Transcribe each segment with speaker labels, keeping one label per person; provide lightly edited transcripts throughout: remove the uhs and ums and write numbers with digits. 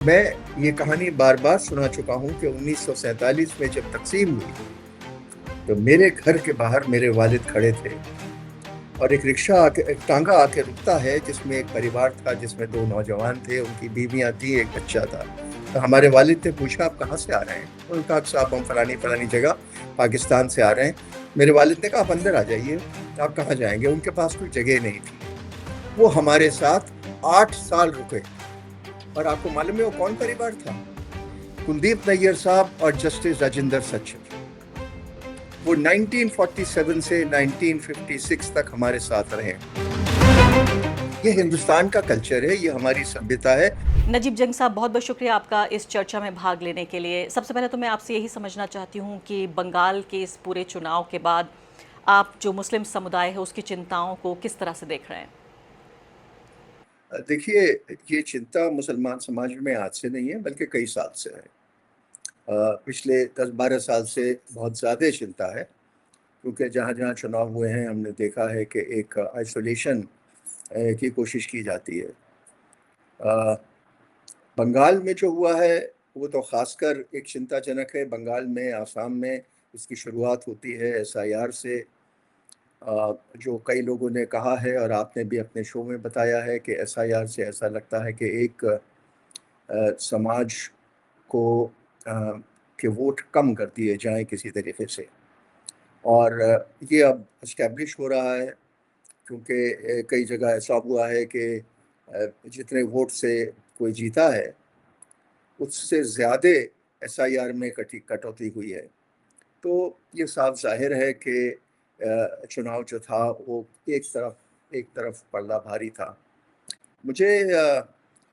Speaker 1: मैं ये कहानी बार बार सुना चुका हूँ कि 1947 में जब तकसीम हुई तो मेरे घर के बाहर मेरे वालिद खड़े थे और एक रिक्शा आके, एक टांगा आके रुकता है जिसमें एक परिवार था, जिसमें दो नौजवान थे, उनकी बीवियां थी, एक बच्चा था। तो हमारे वालिद ने पूछा, आप कहाँ से आ रहे हैं? उन्होंने कहा, साहब हम फलानी फलानी जगह पाकिस्तान से आ रहे हैं। मेरे वालिद ने कहा, आप अंदर आ जाइए। आप कहाँ जाएंगे? उनके पास कोई जगह नहीं थी। वो हमारे साथ 8 साल रुके। और आपको मालूम है वो कौन परिवार था? कुलदीप नैयर साहब और जस्टिस राजेंद्र सचर। वो 1947 से 1956 तक हमारे साथ रहे। ये हिंदुस्तान का कल्चर है, ये हमारी सभ्यता है।
Speaker 2: नजीब जंग साहब, बहुत बहुत शुक्रिया आपका इस चर्चा में भाग लेने के लिए। सबसे पहले तो मैं आपसे यही समझना चाहती हूँ कि बंगाल के इस पूरे चुनाव के बाद आप जो मुस्लिम समुदाय है उसकी चिंताओं को किस तरह से देख रहे हैं?
Speaker 1: देखिए, ये चिंता मुसलमान समाज में आज से नहीं है, बल्कि कई साल से है। पिछले 10-12 साल से बहुत ज़्यादा चिंता है, क्योंकि जहाँ जहाँ चुनाव हुए हैं हमने देखा है कि एक आइसोलेशन की कोशिश की जाती है। अ, बंगाल में जो हुआ है वो तो खासकर एक चिंताजनक है। बंगाल में, आसाम में इसकी शुरुआत होती है एसआईआर से। जो कई लोगों ने कहा है और आपने भी अपने शो में बताया है कि एसआईआर से ऐसा लगता है कि एक समाज को के वोट कम कर दिए जाएं किसी तरीके से। और ये अब इस्टेब्लिश हो रहा है, क्योंकि कई जगह ऐसा हुआ है कि जितने वोट से कोई जीता है उससे ज़्यादा एसआईआर में कटौती हुई है। तो ये साफ जाहिर है कि चुनाव जो था वो एक तरफ पलड़ा भारी था। मुझे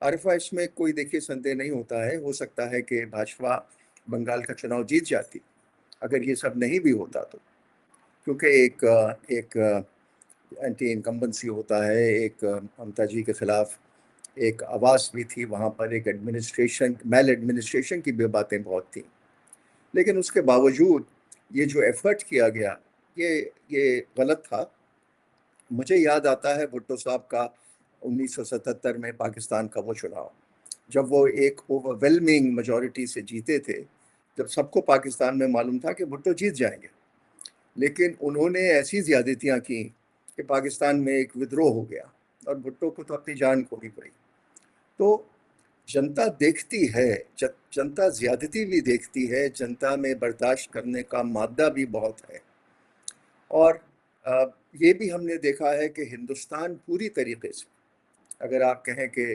Speaker 1: आरिफा इसमें कोई देखिए संदेह नहीं होता है। हो सकता है कि भाजपा बंगाल का चुनाव जीत जाती अगर ये सब नहीं भी होता तो, क्योंकि एक एंटी इनकम्बेंसी होता है, एक ममता जी के खिलाफ एक आवाज़ भी थी वहाँ पर, एक एडमिनिस्ट्रेशन मेल एडमिनिस्ट्रेशन की भी बातें बहुत थी। लेकिन उसके बावजूद ये जो एफर्ट किया गया, ये ये गलत था। मुझे याद आता है भुट्टो साहब का 1977 में पाकिस्तान का वो चुनाव, जब वो एक ओवरवेलमिंग मेजॉरिटी से जीते थे, जब सबको पाकिस्तान में मालूम था कि भुट्टो जीत जाएंगे। लेकिन उन्होंने ऐसी ज्यादतियां की कि पाकिस्तान में एक विद्रोह हो गया और भुट्टो को तो अपनी जान खोनी पड़ी। तो जनता देखती है, जनता ज्यादती भी देखती है, जनता में बर्दाश्त करने का मादा भी बहुत है। और अ, ये भी हमने देखा है कि हिंदुस्तान पूरी तरीके से, अगर आप कहें कि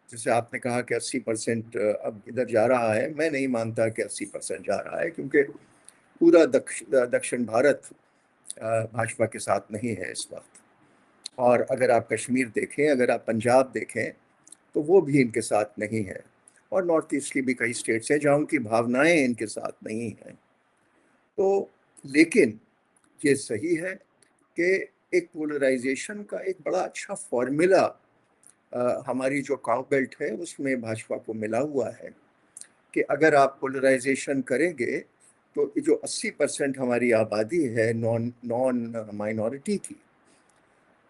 Speaker 1: जैसे आपने कहा कि 80% अब इधर जा रहा है, मैं नहीं मानता कि 80% जा रहा है, क्योंकि पूरा दक्षिण भारत भाजपा के साथ नहीं है इस वक्त। और अगर आप कश्मीर देखें, अगर आप पंजाब देखें, तो वो भी इनके साथ नहीं है। और नॉर्थ ईस्ट की भी कई स्टेट्स हैं जहाँ उनकी भावनाएं इनके साथ नहीं हैं। तो लेकिन ये सही है कि एक पोलराइजेशन का एक बड़ा अच्छा फॉर्मूला हमारी जो काउ बेल्ट है उसमें भाजपा को मिला हुआ है, कि अगर आप पोलराइजेशन करेंगे तो जो 80% हमारी आबादी है नॉन नॉन माइनॉरिटी की,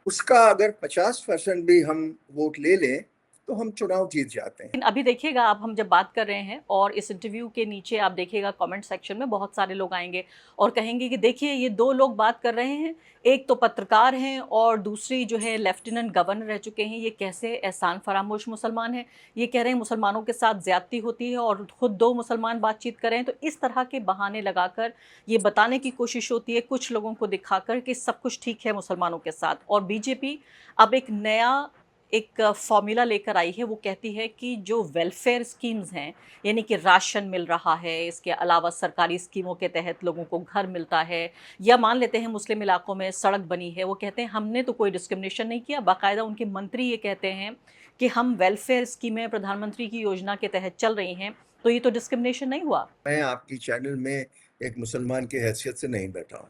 Speaker 1: उसका अगर 50% भी हम वोट ले लें तो हम चुनाव जीत जाते हैं।
Speaker 2: लेकिन अभी देखिएगा, आप हम जब बात कर रहे हैं और इस इंटरव्यू के नीचे आप देखिएगा कमेंट सेक्शन में बहुत सारे लोग आएंगे और कहेंगे कि देखिए ये दो लोग बात कर रहे हैं, एक तो पत्रकार हैं और दूसरी जो है लेफ्टिनेंट गवर्नर रह चुके हैं, ये कैसे एहसान फरामोश मुसलमान हैं? ये कह रहे हैं मुसलमानों के साथ ज्यादती होती है और खुद दो मुसलमान बातचीत कर रहे हैं। तो इस तरह के बहाने लगाकर ये बताने की कोशिश होती है कुछ लोगों को दिखाकर कि सब कुछ ठीक है मुसलमानों के साथ। और बीजेपी अब एक नया एक फॉर्मूला लेकर आई है। वो कहती है कि जो वेलफेयर स्कीम्स हैं, यानी कि राशन मिल रहा है, इसके अलावा सरकारी स्कीमों के तहत लोगों को घर मिलता है, या मान लेते हैं मुस्लिम इलाकों में सड़क बनी है, वो कहते हैं हमने तो कोई डिस्क्रिमिनेशन नहीं किया। बाकायदा उनके मंत्री ये कहते हैं कि हम वेलफेयर स्कीमें प्रधानमंत्री की योजना के तहत चल रही हैं, तो ये तो डिस्क्रिमिनेशन नहीं हुआ।
Speaker 1: मैं आपकी चैनल में एक मुसलमान की हैसियत से नहीं बैठा हूँ,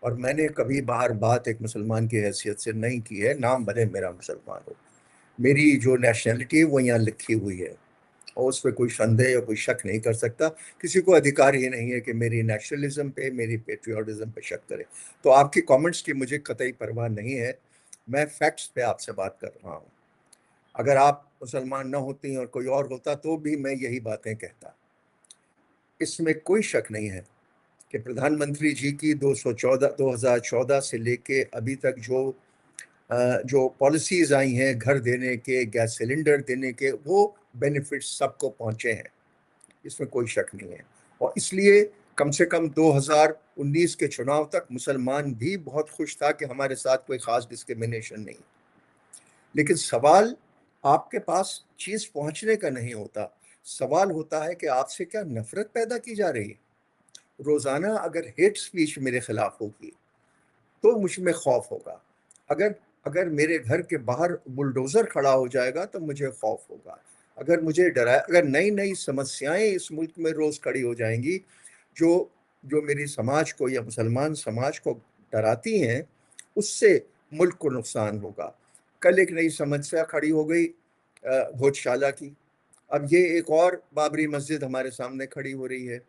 Speaker 1: और मैंने कभी बाहर बात एक मुसलमान की हैसियत से नहीं की है, नाम भले मेरा मुसलमान हो। मेरी जो नेशनैलिटी है वो यहाँ लिखी हुई है, और उस पर कोई संदेह या कोई शक नहीं कर सकता। किसी को अधिकार ही नहीं है कि मेरी नेशनलिज्म पे, मेरी पेट्रियाटिज्म पे शक करे। तो आपकी कमेंट्स की मुझे कतई परवाह नहीं है। मैं फैक्ट्स पे आपसे बात कर रहा हूँ। अगर आप मुसलमान न होती और कोई और होता तो भी मैं यही बातें कहता। इसमें कोई शक नहीं है कि प्रधानमंत्री जी की 2014 से लेके अभी तक जो पॉलिसीज आई हैं घर देने के, गैस सिलेंडर देने के, वो बेनिफिट्स सबको पहुंचे हैं, इसमें कोई शक नहीं है। और इसलिए कम से कम 2019 के चुनाव तक मुसलमान भी बहुत खुश था कि हमारे साथ कोई खास डिस्क्रिमिनेशन नहीं। लेकिन सवाल आपके पास चीज पहुंचने का नहीं होता, सवाल होता है कि आपसे क्या नफरत पैदा की जा रही है। रोजाना अगर हेट स्पीच मेरे खिलाफ होगी तो मुझ में खौफ होगा। अगर अगर मेरे घर के बाहर बुलडोजर खड़ा हो जाएगा तो मुझे खौफ होगा। अगर मुझे डराया, अगर नई नई समस्याएं इस मुल्क में रोज खड़ी हो जाएंगी जो जो मेरी समाज को या मुसलमान समाज को डराती हैं, उससे मुल्क को नुकसान होगा। कल एक नई समस्या खड़ी हो गई भोजशाला की। अब ये एक और बाबरी मस्जिद हमारे सामने खड़ी हो रही है।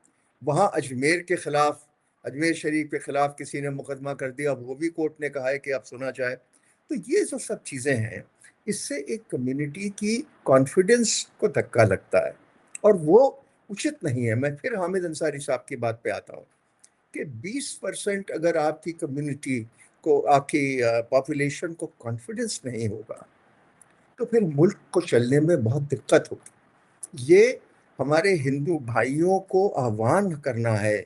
Speaker 1: वहाँ अजमेर के खिलाफ, अजमेर शरीफ के खिलाफ किसी ने मुकदमा कर दिया, अब वो भी कोर्ट ने कहा है कि अब सुना जाए। तो ये जो सब चीज़ें हैं, इससे एक कम्युनिटी की कॉन्फिडेंस को धक्का लगता है और वो उचित नहीं है। मैं फिर हामिद अंसारी साहब की बात पे आता हूँ कि 20% अगर आपकी कम्युनिटी को, आपकी पॉपुलेशन को कॉन्फिडेंस नहीं होगा तो फिर मुल्क को चलने में बहुत दिक्कत होगी। ये हमारे हिंदू भाइयों को आह्वान करना है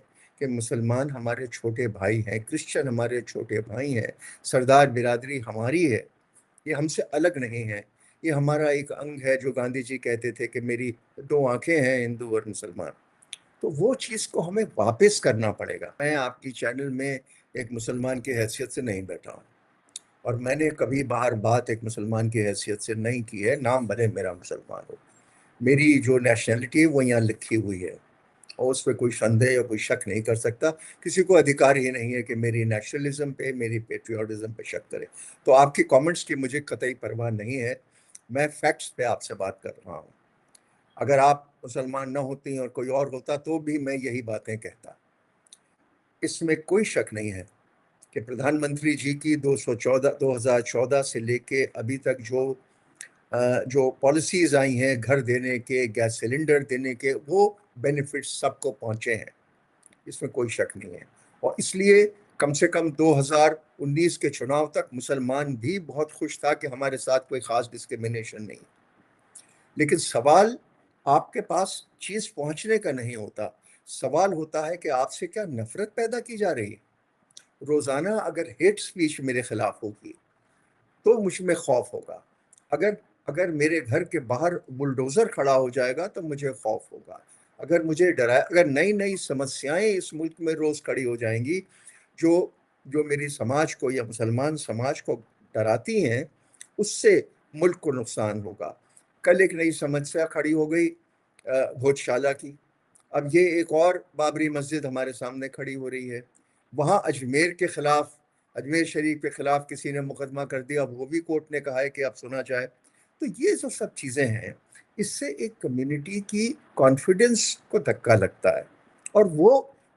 Speaker 1: कि मुसलमान हमारे छोटे भाई हैं, क्रिश्चियन हमारे छोटे भाई हैं, सरदार बिरादरी हमारी है, ये हमसे अलग नहीं है। ये हमारा एक अंग है, जो गांधी जी कहते थे कि मेरी दो आंखें हैं, हिंदू और मुसलमान। तो वो चीज़ को हमें वापस करना पड़ेगा। मैं आपकी चैनल में एक मुसलमान की हैसियत से नहीं बैठा हूँ और मैंने कभी बाहर बात एक मुसलमान की हैसियत से नहीं की है, नाम भले मेरा मुसलमान हो। मेरी जो नेशनैलिटी है वो यहाँ लिखी हुई है और उस पर कोई संदेह या कोई शक नहीं कर सकता। किसी को अधिकार ही नहीं है कि मेरी नेशनलिज्म पे, मेरी पेट्रियोटिज्म पे शक करे। तो आपकी कमेंट्स की मुझे कतई परवाह नहीं है, मैं फैक्ट्स पे आपसे बात कर रहा हूँ। अगर आप मुसलमान न होती और कोई और होता तो भी मैं यही बातें कहता। इसमें कोई शक नहीं है कि प्रधानमंत्री जी की 2014 से लेके अभी तक जो पॉलिसीज आई हैं घर देने के, गैस सिलेंडर देने के, वो बेनिफिट्स सबको पहुंचे हैं, इसमें कोई शक नहीं है। और इसलिए कम से कम 2019 के चुनाव तक मुसलमान भी बहुत खुश था कि हमारे साथ कोई खास डिस्क्रिमिनेशन नहीं। लेकिन सवाल आपके पास चीज पहुंचने का नहीं होता, सवाल होता है कि आपसे क्या नफरत पैदा की जा रही है। रोजाना अगर हेट स्पीच मेरे खिलाफ होगी तो मुझ में खौफ होगा। अगर अगर मेरे घर के बाहर बुलडोजर खड़ा हो जाएगा तो मुझे खौफ होगा। अगर मुझे डराया, अगर नई नई समस्याएं इस मुल्क में रोज खड़ी हो जाएंगी जो जो मेरी समाज को या मुसलमान समाज को डराती हैं, उससे मुल्क को नुकसान होगा। कल एक नई समस्या खड़ी हो गई भोजशाला की। अब ये एक और बाबरी मस्जिद हमारे सामने खड़ी हो रही है। वहाँ अजमेर के खिलाफ, अजमेर शरीफ के खिलाफ किसी ने मुकदमा कर दिया, अब वो भी कोर्ट ने कहा है कि अब सुना जाए। तो ये जो सब चीज़ें हैं, इससे एक कम्युनिटी की कॉन्फिडेंस को धक्का लगता है और वो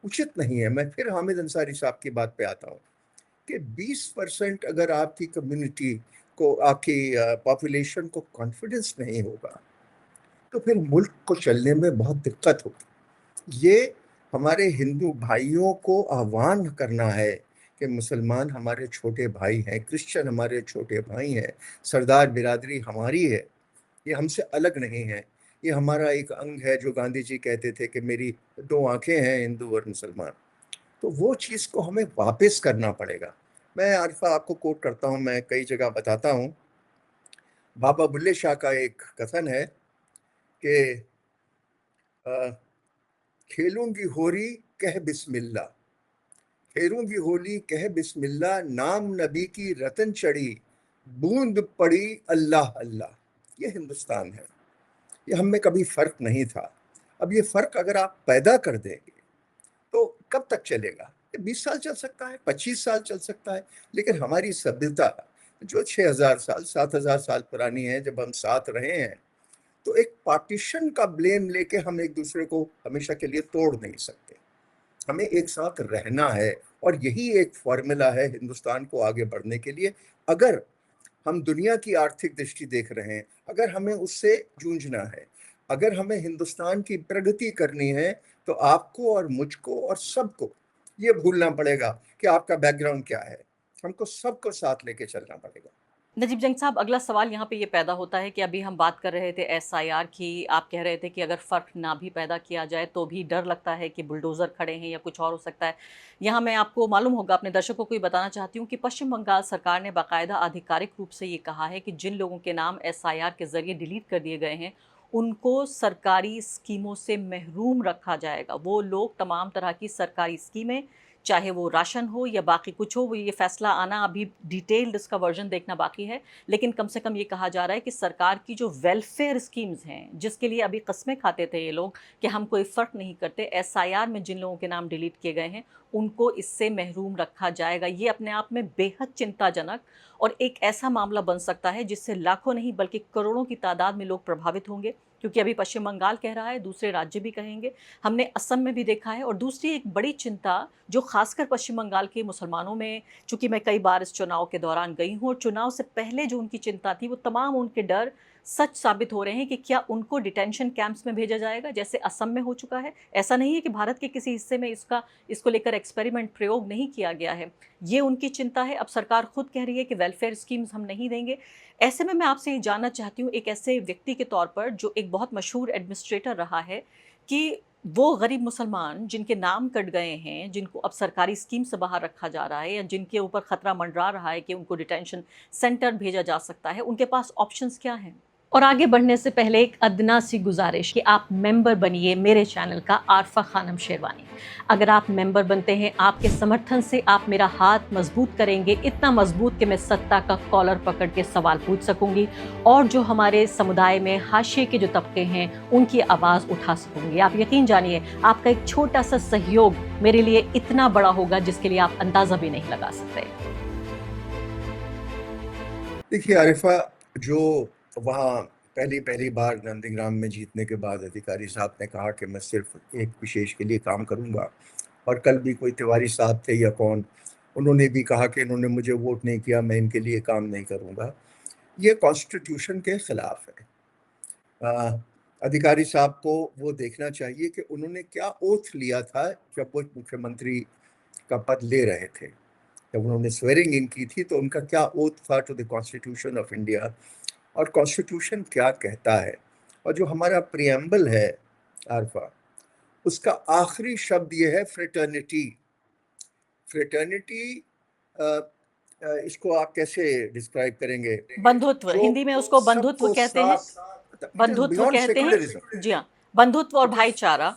Speaker 1: उचित नहीं है। मैं फिर हामिद अंसारी साहब की बात पे आता हूँ कि 20% अगर आपकी कम्युनिटी को, आपकी पॉपुलेशन को कॉन्फिडेंस नहीं होगा तो फिर मुल्क को चलने में बहुत दिक्कत होगी। ये हमारे हिंदू भाइयों को आह्वान करना है कि मुसलमान हमारे छोटे भाई हैं, क्रिश्चियन हमारे छोटे भाई हैं, सरदार बिरादरी हमारी है, ये हमसे अलग नहीं है। ये हमारा एक अंग है, जो गांधी जी कहते थे कि मेरी दो आंखें हैं, हिंदू और मुसलमान। तो वो चीज़ को हमें वापस करना पड़ेगा। मैं आरिफा आपको कोट करता हूँ, मैं कई जगह बताता हूँ। बाबा बुल्ले शाह का एक कथन है कि अ, खेलूंगी होरी कह बिस्मिल्लाह, खेलूंगी होली कह बिस्मिल्लाह, नाम नबी की रतन चढ़ी, बूंद पड़ी अल्लाह अल्लाह। ये हिंदुस्तान है, ये हम में कभी फर्क नहीं था। अब ये फर्क अगर आप पैदा कर देंगे तो कब तक चलेगा? 20 साल चल सकता है, 25 साल चल सकता है, लेकिन हमारी सभ्यता जो 6,000 साल 7,000 साल पुरानी है, जब हम साथ रहे हैं, तो एक पार्टीशन का ब्लेम लेके हम एक दूसरे को हमेशा के लिए तोड़ नहीं सकते। हमें एक साथ रहना है और यही एक फॉर्मूला है हिंदुस्तान को आगे बढ़ने के लिए। अगर हम दुनिया की आर्थिक दृष्टि देख रहे हैं, अगर हमें उससे जूझना है, अगर हमें हिंदुस्तान की प्रगति करनी है, तो आपको और मुझको और सबको ये भूलना पड़ेगा कि आपका बैकग्राउंड क्या है। हमको सबको साथ लेके चलना पड़ेगा।
Speaker 2: नजीब जंग साहब, अगला सवाल यहाँ पे ये पैदा होता है कि अभी हम बात कर रहे थे एसआईआर की, आप कह रहे थे कि अगर फ़र्क ना भी पैदा किया जाए तो भी डर लगता है कि बुलडोज़र खड़े हैं या कुछ और हो सकता है। यहाँ मैं आपको मालूम होगा, अपने दर्शकों को ये बताना चाहती हूँ कि पश्चिम बंगाल सरकार ने बाकायदा आधिकारिक रूप से ये कहा है कि जिन लोगों के नाम एसआईआर के ज़रिए डिलीट कर दिए गए हैं, उनको सरकारी स्कीमों से महरूम रखा जाएगा। वो लोग तमाम तरह की सरकारी स्कीमें, चाहे वो राशन हो या बाकी कुछ हो, वो ये फैसला आना अभी डिटेल्ड इसका वर्जन देखना बाकी है, लेकिन कम से कम ये कहा जा रहा है कि सरकार की जो वेलफेयर स्कीम्स हैं, जिसके लिए अभी कस्में खाते थे ये लोग कि हम कोई फ़र्क नहीं करते, एसआईआर में जिन लोगों के नाम डिलीट किए गए हैं उनको इससे महरूम रखा जाएगा। ये अपने आप में बेहद चिंताजनक और एक ऐसा मामला बन सकता है जिससे लाखों नहीं बल्कि करोड़ों की तादाद में लोग प्रभावित होंगे, क्योंकि अभी पश्चिम बंगाल कह रहा है, दूसरे राज्य भी कहेंगे, हमने असम में भी देखा है। और दूसरी एक बड़ी चिंता जो खासकर पश्चिम बंगाल के मुसलमानों में, चूंकि मैं कई बार इस चुनाव के दौरान गई हूँ और चुनाव से पहले जो उनकी चिंता थी, वो तमाम उनके डर सच साबित हो रहे हैं कि क्या उनको डिटेंशन कैंप्स में भेजा जाएगा जैसे असम में हो चुका है। ऐसा नहीं है कि भारत के किसी हिस्से में इसको लेकर एक्सपेरिमेंट प्रयोग नहीं किया गया है, ये उनकी चिंता है। अब सरकार खुद कह रही है कि वेलफेयर स्कीम्स हम नहीं देंगे। ऐसे में मैं आपसे ये जानना चाहती हूँ, एक ऐसे व्यक्ति के तौर पर जो एक बहुत मशहूर एडमिनिस्ट्रेटर रहा है, कि वो गरीब मुसलमान जिनके नाम कट गए हैं, जिनको अब सरकारी स्कीम से बाहर रखा जा रहा है या जिनके ऊपर खतरा मंडरा रहा है कि उनको डिटेंशन सेंटर भेजा जा सकता है, उनके पास ऑप्शंस क्या हैं? और आगे बढ़ने से पहले एक अदना सी गुजारिश कि आप मेंबर बनिए मेरे चैनल का आरफा खानम शेरवानी। अगर आप मेंबर बनते हैं, आपके समर्थन से आप मेरा हाथ मजबूत करेंगे, इतना मजबूत कि मैं सत्ता का कॉलर पकड़ के सवाल पूछ सकूंगी और जो हमारे समुदाय में हाशिए के जो तबके हैं उनकी आवाज़ उठा सकूंगी। आप यकीन जानिए, आपका एक छोटा सा सहयोग मेरे लिए इतना बड़ा होगा जिसके लिए आप अंदाज़ा भी नहीं लगा सकते।
Speaker 1: देखिए आरिफा, जो वहाँ पहली पहली बार नंदीग्राम में जीतने के बाद अधिकारी साहब ने कहा कि मैं सिर्फ एक विशेष के लिए काम करूंगा, और कल भी कोई तिवारी साहब थे या कौन, उन्होंने भी कहा कि इन्होंने मुझे वोट नहीं किया, मैं इनके लिए काम नहीं करूंगा। ये कॉन्स्टिट्यूशन के खिलाफ है। अ, अधिकारी साहब को वो देखना चाहिए कि उन्होंने क्या ओथ लिया था जब वो मुख्यमंत्री का पद ले रहे थे। जब उन्होंने स्वेरिंग इन की थी तो उनका क्या ओथ था to the constitution of India, और कॉन्स्टिट्यूशन क्या कहता है। और जो हमारा प्रियम्बल है आरफा, उसका आखिरी शब्द ये है फ्रेटर्निटी। फ्रेटर्निटी इसको आप कैसे डिस्क्राइब करेंगे?
Speaker 2: बंधुत्व,
Speaker 1: जो
Speaker 2: हिंदी में उसको बंधुत्व
Speaker 1: सबको
Speaker 2: कहते हैं।
Speaker 1: साथ, इट इज
Speaker 2: बंधुत्व
Speaker 1: बियॉन्ड
Speaker 2: कहते हैं,
Speaker 1: सेकुलरिज्म।
Speaker 2: जी हाँ, बंधुत्व और
Speaker 1: इट इज
Speaker 2: भाईचारा।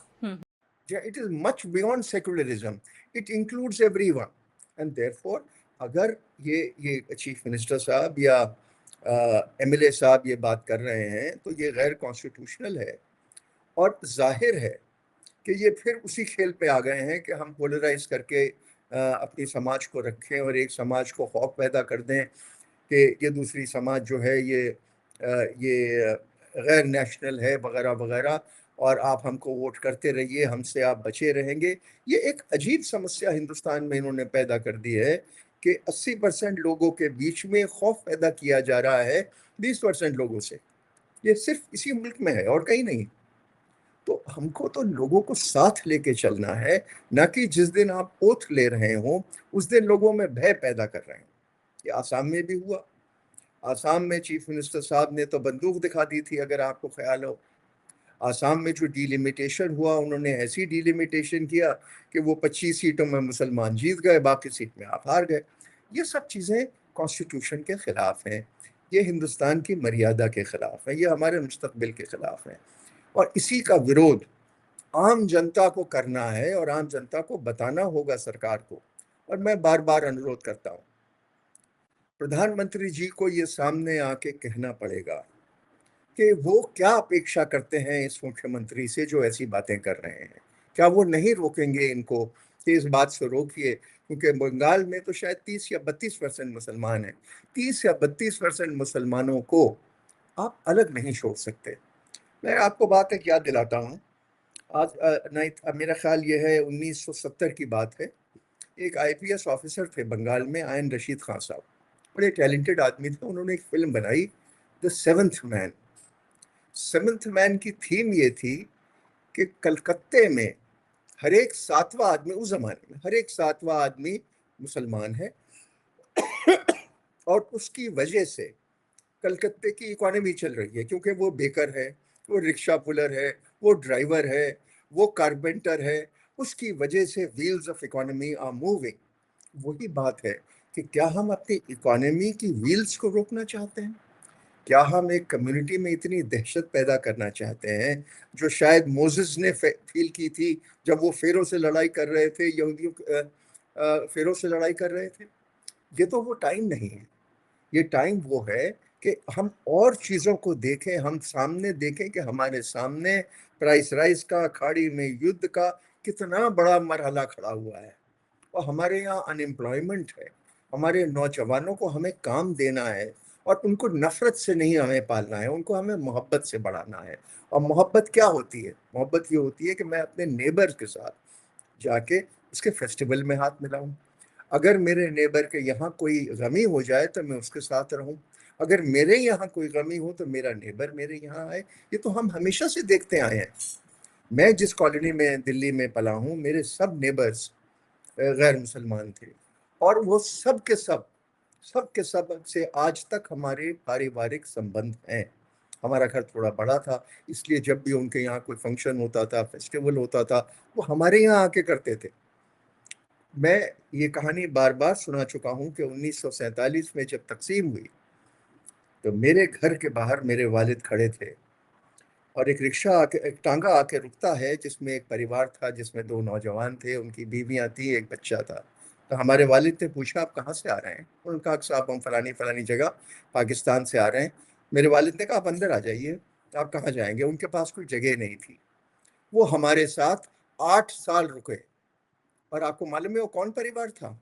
Speaker 1: it is much beyond secularism. It includes everyone, and therefore अगर ये चीफ मिनिस्टर साहब या एमएलए साहब ये बात कर रहे हैं तो ये गैर कॉन्स्टिट्यूशनल है। और जाहिर है कि ये फिर उसी खेल पे आ गए हैं कि हम पोलराइज करके अपनी समाज को रखें और एक समाज को खौफ पैदा कर दें कि ये दूसरी समाज जो है ये गैर नेशनल है वगैरह वगैरह, और आप हमको वोट करते रहिए, हमसे आप बचे रहेंगे। ये एक अजीब समस्या हिंदुस्तान में इन्होंने पैदा कर दी है कि 80% लोगों के बीच में खौफ पैदा किया जा रहा है 20% लोगों से। ये सिर्फ इसी मुल्क में है और कहीं नहीं। तो हमको तो लोगों को साथ लेके चलना है, ना कि जिस दिन आप ओथ ले रहे हो उस दिन लोगों में भय पैदा कर रहे हैं। ये आसाम में भी हुआ। आसाम में चीफ मिनिस्टर साहब ने तो बंदूक दिखा दी थी, अगर आपको ख्याल हो। आसाम में जो डिलिमिटेशन हुआ, उन्होंने ऐसी डिलिमिटेशन किया कि वो 25 सीटों में मुसलमान जीत गए, बाकी सीट में आप हार गए। ये सब चीज़ें कॉन्स्टिट्यूशन के खिलाफ हैं, ये हिंदुस्तान की मर्यादा के खिलाफ है, ये हमारे मुस्तकबिल के खिलाफ है। और इसी का विरोध आम जनता को करना है और आम जनता को बताना होगा सरकार को। और मैं बार बार अनुरोध करता हूँ, प्रधानमंत्री जी को ये सामने आके कहना पड़ेगा कि वो क्या अपेक्षा करते हैं इस मुख्यमंत्री से जो ऐसी बातें कर रहे हैं। क्या वो नहीं रोकेंगे इनको कि इस बात से रोकिए, क्योंकि बंगाल में तो शायद 30 या 32% मुसलमान हैं। 30 या 32% मुसलमानों को आप अलग नहीं छोड़ सकते। मैं आपको बात एक याद दिलाता हूँ। आज नहीं, मेरा ख्याल ये है 1970 की बात है। एक आईपीएस ऑफिसर थे बंगाल में, आयन रशीद खान साहब। बड़े टैलेंटेड आदमी थे, उन्होंने एक फिल्म बनाई the seventh man. Seventh man की थीम ये थी कि कलकत्ते में हर एक सातवां आदमी, उस जमाने में हर एक सातवां आदमी मुसलमान है और उसकी वजह से कलकत्ते की इकोनॉमी चल रही है, क्योंकि वो बेकर है, वो रिक्शा पुलर है, वो ड्राइवर है, वो कारपेंटर है, उसकी वजह से wheels of economy are moving. वही बात है कि क्या हम अपनी इकोनॉमी की व्हील्स को रोकना चाहते हैं? क्या हम एक कम्युनिटी में इतनी दहशत पैदा करना चाहते हैं जो शायद मोसेस ने फील की थी जब वो फेरो से लड़ाई कर रहे थे, यहूदियों फेरो से लड़ाई कर रहे थे? ये तो वो टाइम नहीं है। ये टाइम वो है कि हम और चीज़ों को देखें, हम सामने देखें कि हमारे सामने प्राइस राइज का, खाड़ी में युद्ध का कितना बड़ा मरहला खड़ा हुआ है, और हमारे यहाँ अनएम्प्लॉयमेंट है। हमारे नौजवानों को हमें काम देना है, और उनको नफरत से नहीं हमें पालना है, उनको हमें मोहब्बत से बढ़ाना है। और मोहब्बत क्या होती है? मोहब्बत ये होती है कि मैं अपने नेबर के साथ जाके उसके फेस्टिवल में हाथ मिलाऊं। अगर मेरे नेबर के यहाँ कोई गमी हो जाए तो मैं उसके साथ रहूं। अगर मेरे यहाँ कोई गमी हो तो मेरा नेबर मेरे यहाँ आए। ये तो हम हमेशा से देखते आए हैं। मैं जिस कॉलोनी में दिल्ली में पला हूँ, मेरे सब नेबर्स गैर मुसलमान थे, और वो सब के सब से आज तक हमारे पारिवारिक संबंध हैं। हमारा घर थोड़ा बड़ा था, इसलिए जब भी उनके यहाँ कोई फंक्शन होता था, फेस्टिवल होता था, वो हमारे यहाँ आके करते थे। मैं ये कहानी बार बार सुना चुका हूँ कि 1947 में जब तकसीम हुई तो मेरे घर के बाहर मेरे वालिद खड़े थे, और एक रिक्शा आके, एक टांगा आके रुकता है जिसमें एक परिवार था, जिसमें दो नौजवान थे, उनकी बीवियां थी, एक बच्चा था। तो हमारे वालिद ने पूछा, आप कहाँ से आ रहे हैं? उन्होंने कहा, साहब हम फलानी फलानी जगह पाकिस्तान से आ रहे हैं। मेरे वालिद ने कहा, आप अंदर आ जाइए। आप कहाँ जाएंगे? उनके पास कोई जगह नहीं थी। वो हमारे साथ 8 साल रुके। और आपको मालूम है वो कौन परिवार था?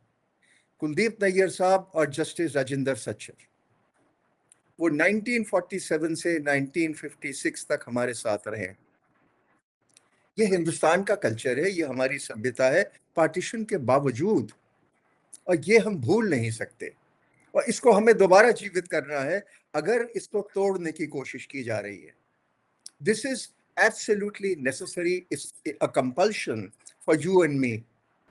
Speaker 1: कुलदीप नैयर साहब और जस्टिस राजेंद्र सच्चर। वो 1947 से 1956 तक हमारे साथ रहे। ये हिंदुस्तान का कल्चर है, ये हमारी सभ्यता है, पार्टीशन के बावजूद। और ये हम भूल नहीं सकते, और इसको हमें दोबारा जीवित करना है अगर इसको तोड़ने की कोशिश की जा रही है। This is absolutely necessary, it's a compulsion for you and me.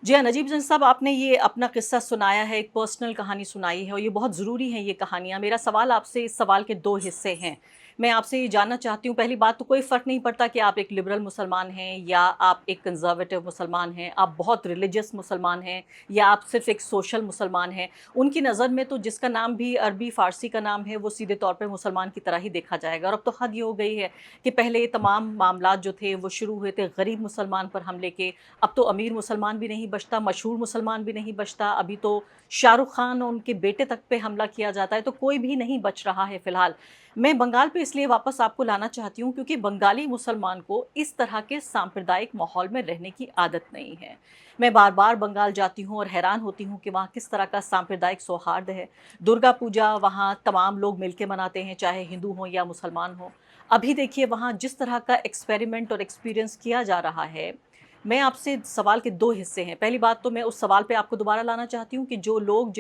Speaker 2: जी हाँ, नजीब जंग साहब, आपने ये अपना किस्सा सुनाया है, एक पर्सनल कहानी सुनाई है और ये बहुत ज़रूरी है ये कहानियाँ। मेरा सवाल आपसे, इस सवाल के 2 हिस्से हैं। मैं आपसे ये जानना चाहती हूँ, पहली बात तो कोई फ़र्क नहीं पड़ता कि आप एक लिबरल मुसलमान हैं या आप एक कंज़र्वेटिव मुसलमान हैं, आप बहुत रिलीजियस मुसलमान हैं या आप सिर्फ़ एक सोशल मुसलमान हैं। उनकी नज़र में तो जिसका नाम भी अरबी फ़ारसी का नाम है, वो सीधे तौर पे मुसलमान की तरह ही देखा जाएगा। और अब तो हद ये हो गई है कि पहले ये तमाम मामलात जो थे, वो शुरू हुए थे गरीब मुसलमान पर हमले के। अब तो अमीर मुसलमान भी नहीं बचता, मशहूर मुसलमान भी नहीं बचता, अभी तो शाहरुख खान और उनके बेटे तक पे हमला किया जाता है, तो कोई भी नहीं बच रहा है फ़िलहाल। मैं बंगाल पे इसलिए वापस आपको लाना चाहती हूँ क्योंकि बंगाली मुसलमान को इस तरह के सांप्रदायिक माहौल में रहने की आदत नहीं है। मैं बार-बार बंगाल जाती हूँ और हैरान होती हूँ कि वहाँ किस तरह का सांप्रदायिक सौहार्द है। दुर्गा पूजा वहाँ तमाम लोग मिलके मनाते हैं, चाहे हिंदू हों या मुसलमान हों। अभी देखिए वहाँ जिस तरह का एक्सपेरिमेंट और एक्सपीरियंस किया जा रहा है, मैं आपसे सवाल के 2 हिस्से हैं। पहली बात तो मैं उस सवाल पे आपको दोबारा लाना चाहती हूँ कि जो लोग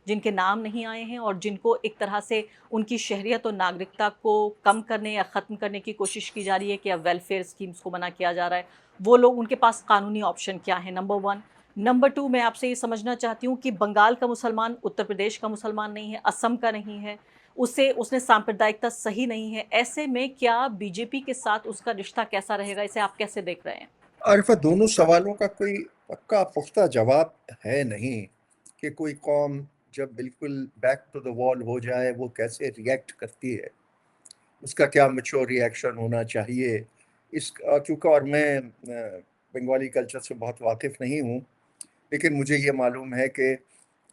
Speaker 2: जिनके नाम नहीं आए हैं और जिनको एक तरह से उनकी शहरियत और नागरिकता को कम करने या ख़त्म करने की कोशिश की जा रही है कि अब वेलफेयर स्कीम्स को मना किया जा रहा है, वो लोग, उनके पास कानूनी ऑप्शन क्या है? नंबर 1। नंबर 2, मैं आपसे ये समझना चाहती हूँ कि बंगाल का मुसलमान उत्तर प्रदेश का मुसलमान नहीं है, असम का नहीं है, उसने सांप्रदायिकता सही नहीं है। ऐसे में क्या बीजेपी के साथ उसका रिश्ता कैसा रहेगा? इसे आप कैसे देख रहे हैं?
Speaker 1: आरिफा, दोनों सवालों का कोई पक्का पुख्ता जवाब है नहीं कि कोई कौम जब बिल्कुल बैक टू द वॉल हो जाए वो कैसे रिएक्ट करती है, उसका क्या मैच्योर रिएक्शन होना चाहिए। इस चूँकि और मैं बंगाली कल्चर से बहुत वाकिफ़ नहीं हूँ, लेकिन मुझे ये मालूम है कि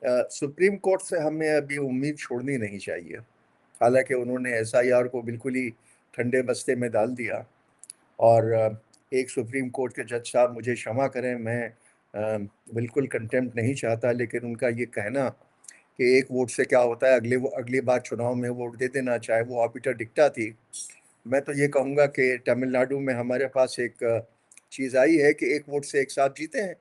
Speaker 1: सुप्रीम कोर्ट से हमें अभी उम्मीद छोड़नी नहीं चाहिए। हालांकि उन्होंने एसआईआर को बिल्कुल ही ठंडे बस्ते में डाल दिया, और एक सुप्रीम कोर्ट के जज साहब, मुझे क्षमा करें, मैं बिल्कुल कंटेम्प्ट नहीं चाहता, लेकिन उनका ये कहना कि एक वोट से क्या होता है, अगली बार चुनाव में वोट दे देना, चाहे वो ऑबिटर डिक्टा थी। मैं तो ये कहूँगा कि तमिलनाडु में हमारे पास एक चीज़ आई है कि एक वोट से एक साथ जीते हैं।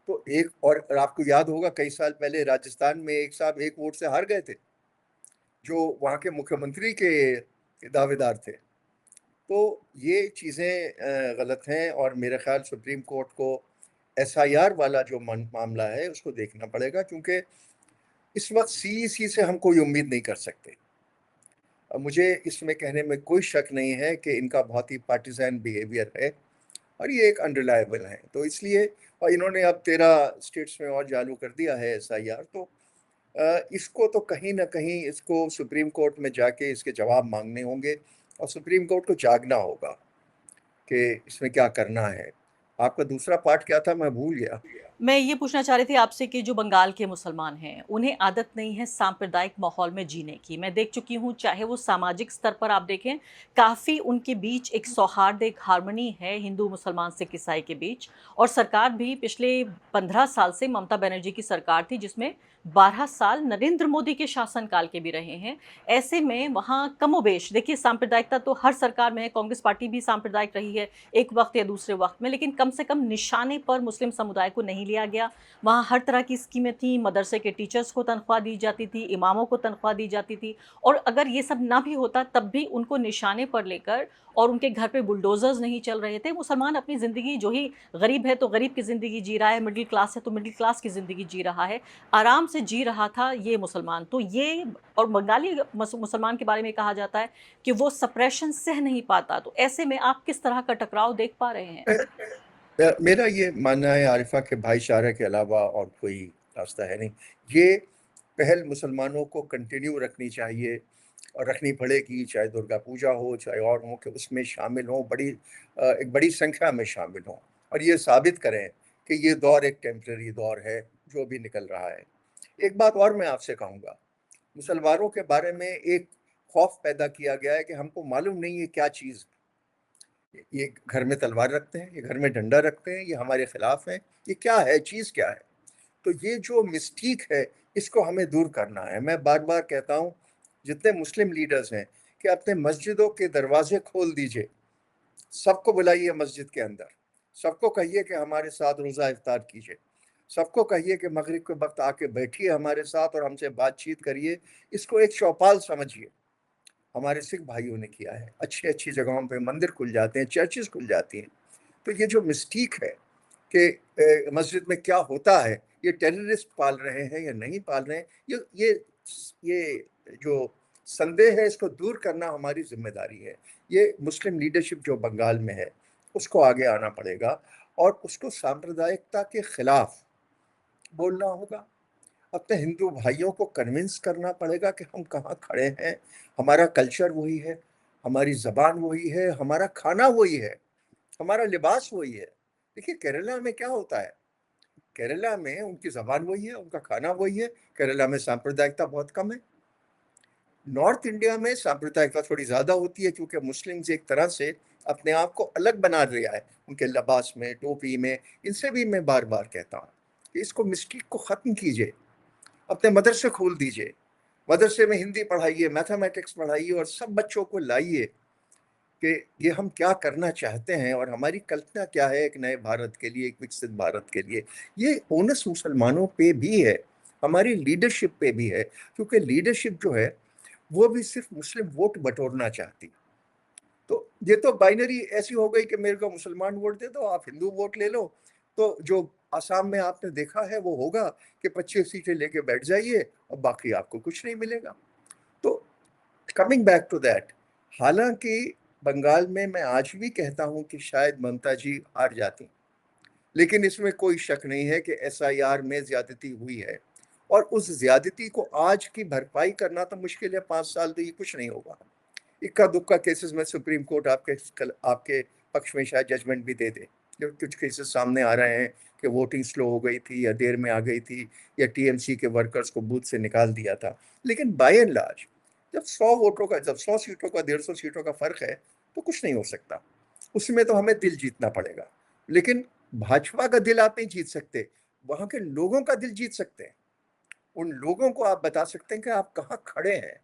Speaker 1: तो एक और आपको याद होगा कई साल पहले राजस्थान में एक साहब एक वोट से हार गए थे, जो वहाँ के मुख्यमंत्री के दावेदार थे। तो ये चीज़ें गलत हैं, और मेरे ख्याल सुप्रीम कोर्ट को एसआईआर वाला जो मामला है उसको देखना पड़ेगा, क्योंकि इस वक्त सीईसी से हम कोई उम्मीद नहीं कर सकते। मुझे इसमें कहने में कोई शक नहीं है कि इनका बहुत ही पार्टिजान बिहेवियर है, और ये एक अनरिलायबल है। तो इसलिए, और इन्होंने अब 13 स्टेट्स में और चालू कर दिया है एसआईआर, तो इसको तो कहीं ना कहीं इसको सुप्रीम कोर्ट में जाके इसके जवाब मांगने होंगे, और सुप्रीम कोर्ट को जागना होगा कि इसमें क्या करना है। आपका दूसरा पार्ट क्या था, मैं भूल गया।
Speaker 2: मैं ये पूछना चाह रही थी आपसे कि जो बंगाल के मुसलमान हैं, उन्हें आदत नहीं है सांप्रदायिक माहौल में जीने की। मैं देख चुकी हूँ, चाहे वो सामाजिक स्तर पर आप देखें, काफ़ी उनके बीच एक सौहार्द, एक हार्मनी है हिंदू, मुसलमान, सिख, ईसाई के बीच। और सरकार भी पिछले 15 साल से ममता बनर्जी की सरकार थी, जिसमें 12 साल नरेंद्र मोदी के शासनकाल के भी रहे हैं। ऐसे में वहाँ कमोबेश देखिए, सांप्रदायिकता तो हर सरकार में है, कांग्रेस पार्टी भी सांप्रदायिक रही है एक वक्त या दूसरे वक्त में, लेकिन कम से कम निशाने पर मुस्लिम समुदाय को नहीं लिया गया। वहाँ हर तरह की स्कीमें थी, मदरसे के टीचर्स को तनख्वाह दी जाती थी, इमामों को तनख्वाह दी जाती थी। और अगर ये सब ना भी होता तब भी उनको निशाने पर लेकर, और उनके घर पे बुलडोजर्स नहीं चल रहे थे। मुसलमान अपनी ज़िंदगी, जो ही गरीब है तो गरीब की ज़िंदगी जी रहा है, मिडिल क्लास है तो मिडिल क्लास की ज़िंदगी जी रहा है, आराम से जी रहा था ये मुसलमान। तो ये, और बंगाली मुसलमान के बारे में कहा जाता है कि वो सप्रेशन सह नहीं पाता। तो ऐसे में आप किस तरह का टकराव देख पा रहे हैं?
Speaker 1: मेरा ये मानना है आरिफा के भाईचारे के अलावा और कोई रास्ता है नहीं। ये पहल मुसलमानों को कंटिन्यू रखनी चाहिए, और रखनी पड़ेगी, चाहे दुर्गा पूजा हो चाहे और हो, कि उसमें शामिल हों, एक बड़ी संख्या में शामिल हों, और ये साबित करें कि ये दौर एक टेम्पररी दौर है जो भी निकल रहा है। एक बात और मैं आपसे कहूँगा, मुसलमानों के बारे में एक खौफ पैदा किया गया है कि हमको मालूम नहीं है क्या चीज़, ये घर में तलवार रखते हैं, ये घर में डंडा रखते हैं, ये हमारे खिलाफ हैं, ये क्या है, चीज़ क्या है। तो ये जो मिस्टीक है, इसको हमें दूर करना है। मैं बार बार कहता हूँ जितने मुस्लिम लीडर्स हैं कि अपने मस्जिदों के दरवाजे खोल दीजिए, सबको बुलाइए मस्जिद के अंदर, सबको कहिए कि हमारे साथ रोज़ा इफ्तार कीजिए, सबको कहिए कि मगरिब के वक्त आके बैठिए हमारे साथ और हमसे बातचीत करिए। इसको एक चौपाल समझिए। हमारे सिख भाइयों ने किया है, अच्छी अच्छी जगहों पे मंदिर खुल जाते हैं, चर्चेस खुल जाती हैं। तो ये जो मिस्टीक है कि मस्जिद में क्या होता है, ये टेररिस्ट पाल रहे हैं या नहीं पाल रहे हैं, ये जो संदेह है, इसको दूर करना हमारी जिम्मेदारी है। ये मुस्लिम लीडरशिप जो बंगाल में है, उसको आगे आना पड़ेगा, और उसको सांप्रदायिकता के खिलाफ बोलना होगा। अपने हिंदू भाइयों को कन्विंस करना पड़ेगा कि हम कहाँ खड़े हैं, हमारा कल्चर वही है, हमारी ज़बान वही है, हमारा खाना वही है, हमारा लिबास वही है। देखिए केरला में क्या होता है, केरला में उनकी ज़बान वही है, उनका खाना वही है। केरला में सांप्रदायिकता बहुत कम है। नॉर्थ इंडिया में सांप्रदायिकता थोड़ी ज़्यादा होती है, क्योंकि मुस्लिम्स एक तरह से अपने आप को अलग बना दिया है, उनके लिबास में, टोपी में। इनसे भी मैं बार बार कहता हूँ कि इसको मिस्टेक को ख़त्म कीजिए, अपने मदरसे खोल दीजिए, मदरसे में हिंदी पढ़ाइए, मैथमेटिक्स पढ़ाइए, और सब बच्चों को लाइए कि ये हम क्या करना चाहते हैं और हमारी कल्पना क्या है एक नए भारत के लिए, एक विकसित भारत के लिए। ये ओनस मुसलमानों पे भी है, हमारी लीडरशिप पे भी है, क्योंकि लीडरशिप जो है वो भी सिर्फ मुस्लिम वोट बटोरना चाहती। तो ये तो बाइनरी ऐसी हो गई कि मेरे को मुसलमान वोट दे दो, आप हिंदू वोट ले लो। तो जो आसाम में आपने देखा है वो होगा कि 25 सीटें लेके बैठ जाइए और बाकी आपको कुछ नहीं मिलेगा। तो कमिंग बैक टू दैट, हालांकि बंगाल में मैं आज भी कहता हूं कि शायद ममता जी हार जाती, लेकिन इसमें कोई शक नहीं है कि एसआईआर में ज्यादती हुई है, और उस ज्यादती को आज की भरपाई करना तो मुश्किल है। 5 साल तो ये कुछ नहीं होगा। इक्का दुक्का केसेस में सुप्रीम कोर्ट आपके पक्ष में शायद जजमेंट भी दे दे। जो कुछ केसेस सामने आ रहे हैं कि वोटिंग स्लो हो गई थी, या देर में आ गई थी, या टीएमसी के वर्कर्स को बूथ से निकाल दिया था। लेकिन बाय एंड लार्ज, जब 100 सीटों का 150 सीटों का फर्क है, तो कुछ नहीं हो सकता। उसमें तो हमें दिल जीतना पड़ेगा। लेकिन भाजपा का दिल आप नहीं जीत सकते, वहां के लोगों का दिल जीत सकते हैं। उन लोगों को आप बता सकते हैं कि आप कहाँ खड़े हैं।